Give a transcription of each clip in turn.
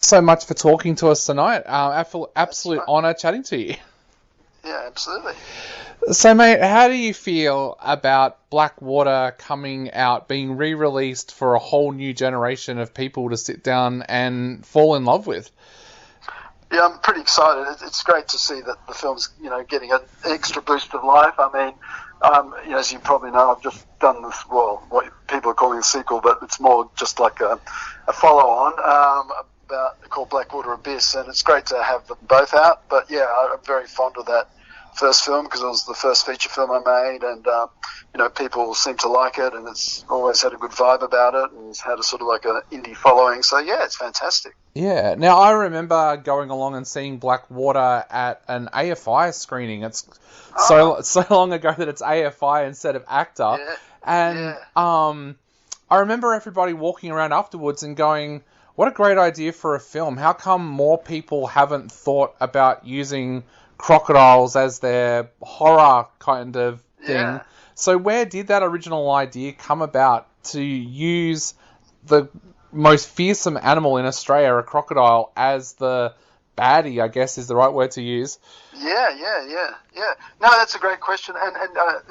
so much for talking to us tonight. Absolute honour chatting to you. Yeah, absolutely. So, mate, how do you feel about Blackwater coming out, being re-released for a whole new generation of people to sit down and fall in love with? Yeah, I'm pretty excited. It's great to see that the film's, getting an extra boost of life. I mean, as you probably know, I've just done this, what people are calling a sequel, but it's more just like a follow-on called Blackwater Abyss, and it's great to have them both out. But yeah, I'm very fond of that first film because it was the first feature film I made, and people seem to like it, and it's always had a good vibe about it, and it's had a sort of like an indie following. So yeah, it's fantastic. Yeah. Now I remember going along and seeing Blackwater at an AFI screening. It's so long ago that it's AFI instead of ACTA, and I remember everybody walking around afterwards and going, "What a great idea for a film! How come more people haven't thought about using crocodiles as their horror kind of thing?" Yeah. So where did that original idea come about to use the most fearsome animal in Australia, a crocodile, as the baddie, I guess is the right word to use? Yeah. No, that's a great question, and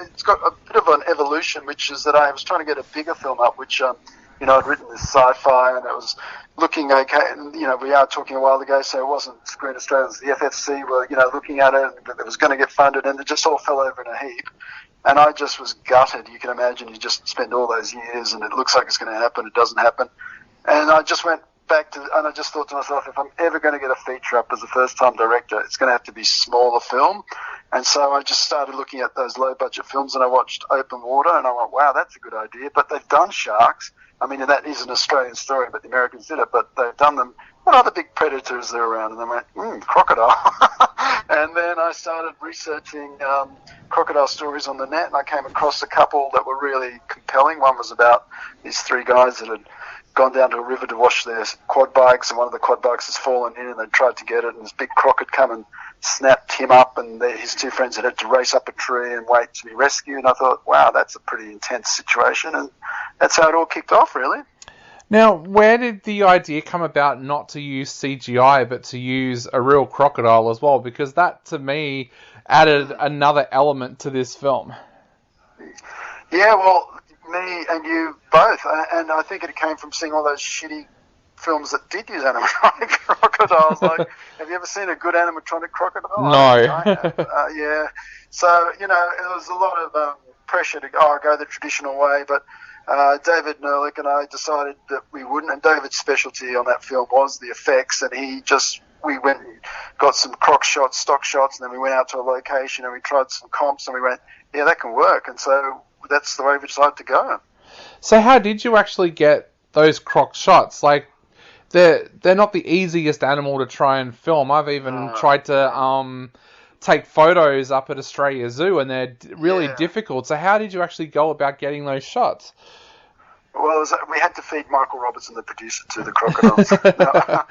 it's got a bit of an evolution, which is that I was trying to get a bigger film up, which I'd written this sci-fi, and it was looking okay. And we are talking a while ago, so it wasn't Screen Australia, it was the FFC were looking at it, and it was going to get funded, and it just all fell over in a heap. And I just was gutted. You can imagine, you just spend all those years, and it looks like it's going to happen, it doesn't happen. And I just went back to, and I just thought to myself, if I'm ever going to get a feature up as a first-time director, it's going to have to be smaller film. And so I just started looking at those low-budget films, and I watched Open Water, and I went, wow, that's a good idea. But they've done sharks. I mean, and that is an Australian story, but the Americans did it. But they've done them. What other big predators are around? And I went, crocodile. And then I started researching crocodile stories on the net, and I came across a couple that were really compelling. One was about these three guys that had gone down to a river to wash their quad bikes, and one of the quad bikes has fallen in, and they tried to get it, and this big croc had come and snapped him up, and his two friends had to race up a tree and wait to be rescued. And I thought, wow, that's a pretty intense situation, and that's how it all kicked off, really. Now, where did the idea come about not to use CGI, but to use a real crocodile as well? Because that, to me, added another element to this film. Yeah, well, me and you both, and I think it came from seeing all those shitty films that did use animatronic crocodiles. Like, have you ever seen a good animatronic crocodile? No. Yeah. So, it was a lot of pressure to go the traditional way, but David Nerlich and I decided that we wouldn't, and David's specialty on that film was the effects, and we went and got some croc shots, stock shots, and then we went out to a location and we tried some comps, and we went, yeah, that can work, and so that's the way we decided to go. So how did you actually get those croc shots? Like, they're not the easiest animal to try and film. I've even tried to take photos up at Australia Zoo, and they're really difficult. So how did you actually go about getting those shots? Well, we had to feed Michael Robertson, the producer, to the crocodiles. That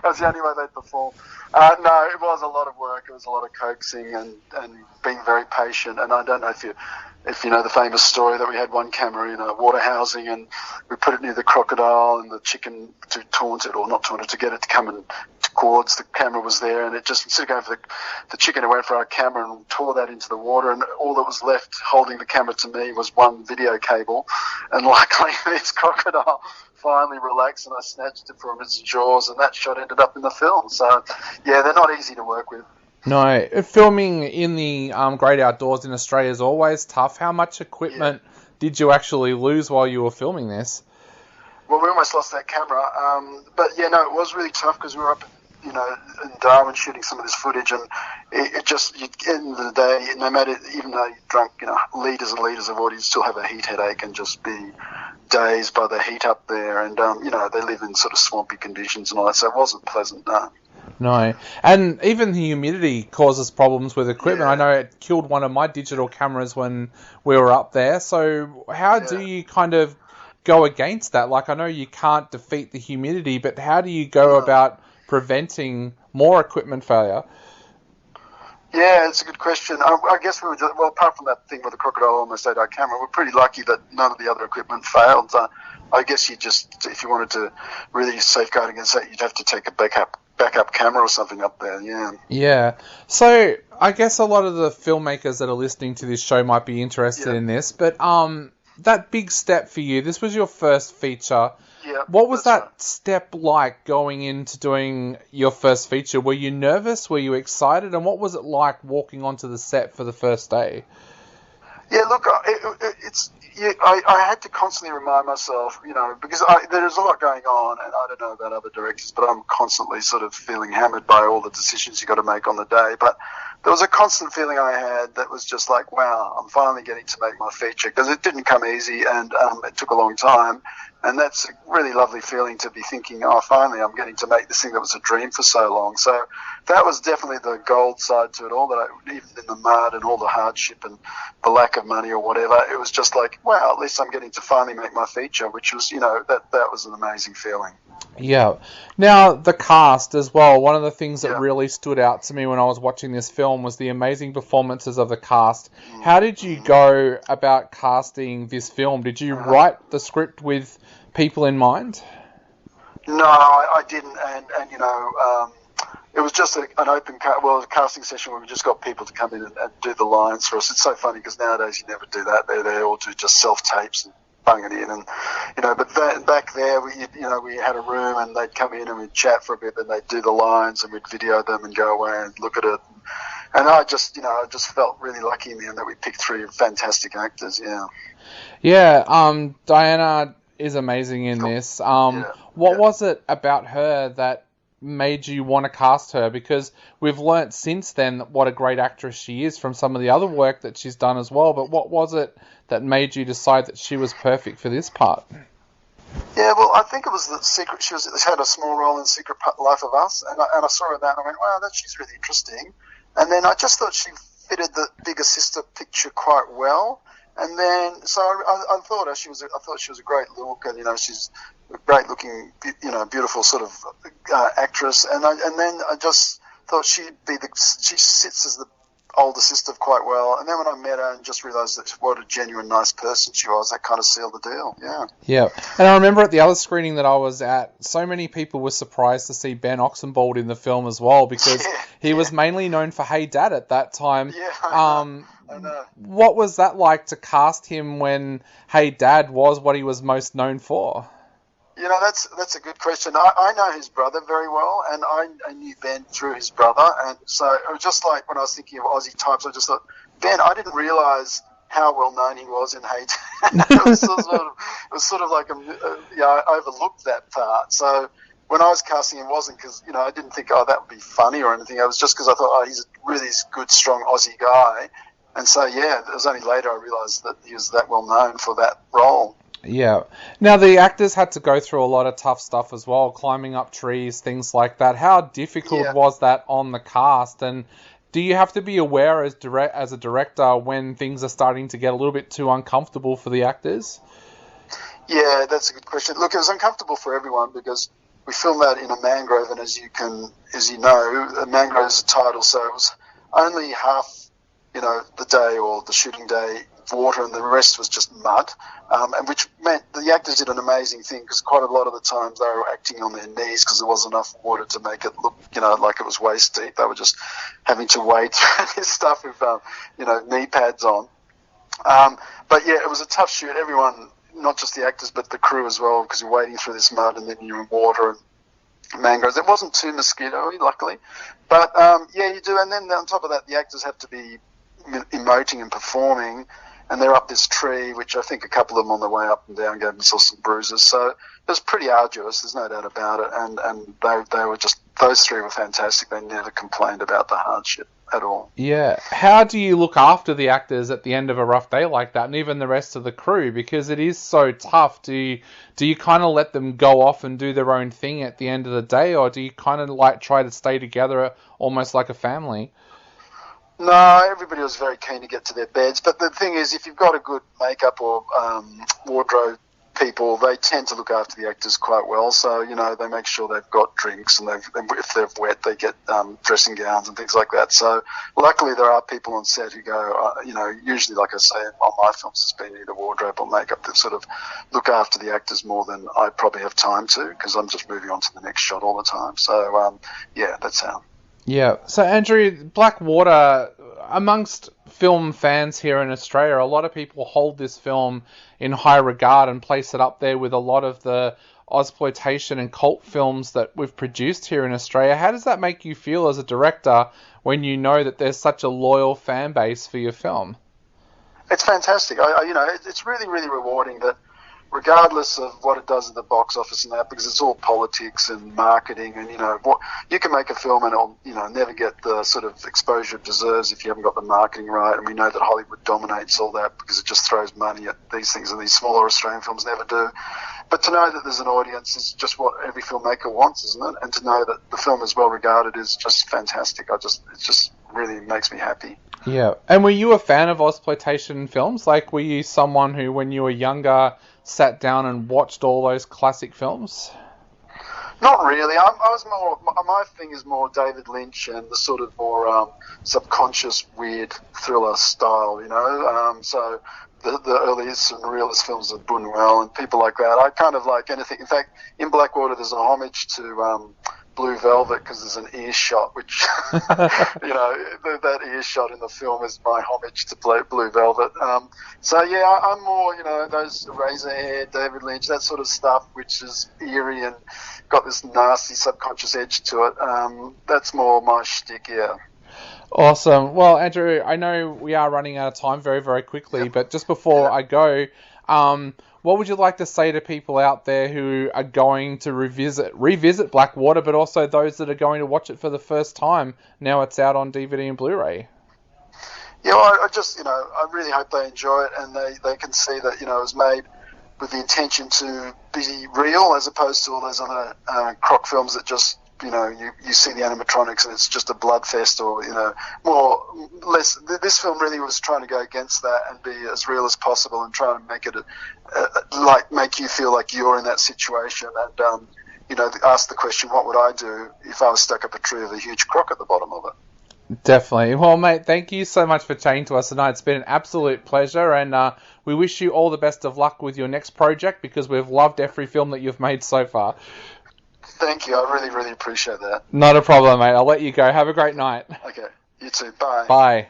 was the only way they'd perform. No, it was a lot of work. It was a lot of coaxing and being very patient. And I don't know if you know the famous story that we had one camera in a water housing, and we put it near the crocodile, and the chicken, to taunt it, or not taunt it, to get it to come and towards the camera was there, and it just, instead of going for the chicken, it went for our camera and tore that into the water, and all that was left holding the camera to me was one video cable. And luckily this crocodile finally relaxed, and I snatched it from its jaws, and that shot ended up in the film. So yeah, they're not easy to work with. No, filming in the great outdoors in Australia is always tough. How much equipment did you actually lose while you were filming this? Well, we almost lost that camera, but yeah, no, it was really tough because we were up in Darwin shooting some of this footage, and it just, at the end of the day, no matter, even though you drunk litres and litres of water, you still have a heat headache and just be dazed by the heat up there, and they live in sort of swampy conditions and all that, so it wasn't pleasant. No, and even the humidity causes problems with equipment. I know it killed one of my digital cameras when we were up there. So how do you kind of go against that? Like, I know you can't defeat the humidity, but how do you go about preventing more equipment failure? Yeah, it's a good question. I guess we were just, well, apart from that thing with the crocodile almost ate our camera, we're pretty lucky that none of the other equipment failed. I guess if you wanted to really safeguard against that, you'd have to take a backup camera or something up there. Yeah. Yeah. So I guess a lot of the filmmakers that are listening to this show might be interested in this, but that big step for you, this was your first feature. Yeah. What was that step like going into doing your first feature? Were you nervous? Were you excited? And what was it like walking onto the set for the first day? Yeah, look, I had to constantly remind myself, because there's a lot going on, and I don't know about other directors, but I'm constantly sort of feeling hammered by all the decisions you got to make on the day. But there was a constant feeling I had that was just like, wow, I'm finally getting to make my feature, because it didn't come easy, and it took a long time. And that's a really lovely feeling to be thinking, oh, finally I'm getting to make this thing that was a dream for so long. So that was definitely the gold side to it all, even in the mud and all the hardship and the lack of money or whatever, it was just like, wow, at least I'm getting to finally make my feature, which was, that was an amazing feeling. Yeah. Now, the cast as well, one of the things that really stood out to me when I was watching this film was the amazing performances of the cast. How did you go about casting this film? Did you write the script with people in mind? No, I didn't, and it was just an open casting session where we just got people to come in and do the lines for us. It's so funny because nowadays you never do that. They all do just self-tapes and bung it in, and but back there we had a room and they'd come in and we'd chat for a bit, and they'd do the lines and we'd video them and go away and look at it. And I just felt really lucky in the end that we picked 3 fantastic actors. Yeah. Yeah. Diana is amazing in this. What was it about her that made you want to cast her? Because we've learnt since then what a great actress she is from some of the other work that she's done as well. But what was it that made you decide that she was perfect for this part? Yeah, well, I think it was the Secret. She had a small role in Secret Life of Us, and I saw her that and I went, wow, she's really interesting. And then I just thought she fitted the bigger sister picture quite well. And then, so I thought she was a great look, and she's a great looking, beautiful sort of actress. And then I just thought she sits as the older sister quite well. And then when I met her and just realised that what a genuine nice person she was, that kind of sealed the deal. Yeah. Yeah, and I remember at the other screening that I was at, so many people were surprised to see Ben Oxenbould in the film as well, because he was mainly known for Hey Dad at that time. Yeah, I know. What was that like to cast him when Hey Dad was what he was most known for? That's a good question. I know his brother very well, and I knew Ben through his brother, and so it was just like when I was thinking of Aussie types, I just thought, Ben, I didn't realise how well known he was in Hey Dad. It was sort of like I overlooked that part. So when I was casting him, it wasn't because I didn't think that would be funny or anything. It was just because I thought, he's a really good, strong Aussie guy, and so it was only later I realised that he was that well known for that role. Yeah. Now, the actors had to go through a lot of tough stuff as well, climbing up trees, things like that. How difficult was that on the cast? And do you have to be aware as a director when things are starting to get a little bit too uncomfortable for the actors? Yeah, that's a good question. Look, it was uncomfortable for everyone because we filmed that in a mangrove, and as you know, a mangrove is a title, so it was only half, the day or the shooting day water, and the rest was just mud, and which meant the actors did an amazing thing because quite a lot of the times they were acting on their knees because there wasn't enough water to make it look, like it was waist deep. They were just having to wade through this stuff with, knee pads on. But yeah, it was a tough shoot. Everyone, not just the actors, but the crew as well, because you're wading through this mud and then you're in water and mangroves. It wasn't too mosquito-y, luckily, but you do. And then on top of that, the actors have to be emoting and performing, and they're up this tree, which I think a couple of them on the way up and down gave themselves some bruises. So it was pretty arduous, there's no doubt about it, and they were just, those 3 were fantastic. They never complained about the hardship at all. Yeah. How do you look after the actors at the end of a rough day like that, and even the rest of the crew, because it is so tough? Do you kind of let them go off and do their own thing at the end of the day, or do you kind of like try to stay together almost like a family? No, everybody was very keen to get to their beds. But the thing is, if you've got a good makeup or wardrobe people, they tend to look after the actors quite well. So, you know, they make sure they've got drinks, and if they're wet, they get dressing gowns and things like that. So, luckily, there are people on set who go, you know, usually, like I say, on my films, it's been either wardrobe or makeup that sort of look after the actors more than I probably have time to, because I'm just moving on to the next shot all the time. So, yeah, that's how. Yeah. So, Andrew, Blackwater, amongst film fans here in Australia, a lot of people hold this film in high regard and place it up there with a lot of the Ozploitation and cult films that we've produced here in Australia. How does that make you feel as a director when you know that there's such a loyal fan base for your film? It's fantastic. You know, it's really, really rewarding that, regardless of what it does at the box office and that, because it's all politics and marketing, and, you know, what you can make a film and it'll, you know, never get the sort of exposure it deserves if you haven't got the marketing right. And we know that Hollywood dominates all that because it just throws money at these things, and these smaller Australian films never do. But to know that there's an audience is just what every filmmaker wants, isn't it? And to know that the film is well regarded is just fantastic. It just really makes me happy. Yeah. And were you a fan of Ozploitation films? Like, were you someone who, when you were younger, sat down and watched all those classic films? Not really. I was more. My thing is more David Lynch and the sort of more subconscious, weird thriller style. You know, so the earliest and realist films of Buñuel and people like that. I kind of like anything. In fact, in Blackwater, there's a homage to Blue Velvet, because there's an ear shot, which, you know, that ear shot in the film is my homage to Blue Velvet. So, yeah, I'm more, you know, those Razorhead, David Lynch, that sort of stuff, which is eerie and got this nasty subconscious edge to it. That's more my shtick, yeah. Awesome. Well, Andrew, I know we are running out of time very, very quickly, yep. But just before I go, what would you like to say to people out there who are going to revisit Blackwater, but also those that are going to watch it for the first time now it's out on DVD and Blu-ray? Yeah, well, I just, you know, I really hope they enjoy it and they can see that, you know, it was made with the intention to be real, as opposed to all those other croc films that just, you know, you see the animatronics and it's just a bloodfest, or, you know, less. This film really was trying to go against that and be as real as possible and try and make it make you feel like you're in that situation, and you know, ask the question, what would I do if I was stuck up a tree with a huge croc at the bottom of it? Definitely. Well, mate, thank you so much for chatting to us tonight. It's been an absolute pleasure, and we wish you all the best of luck with your next project, because we've loved every film that you've made so far. Thank you. I really, really appreciate that. Not a problem, mate. I'll let you go. Have a great night. Okay. You too. Bye. Bye.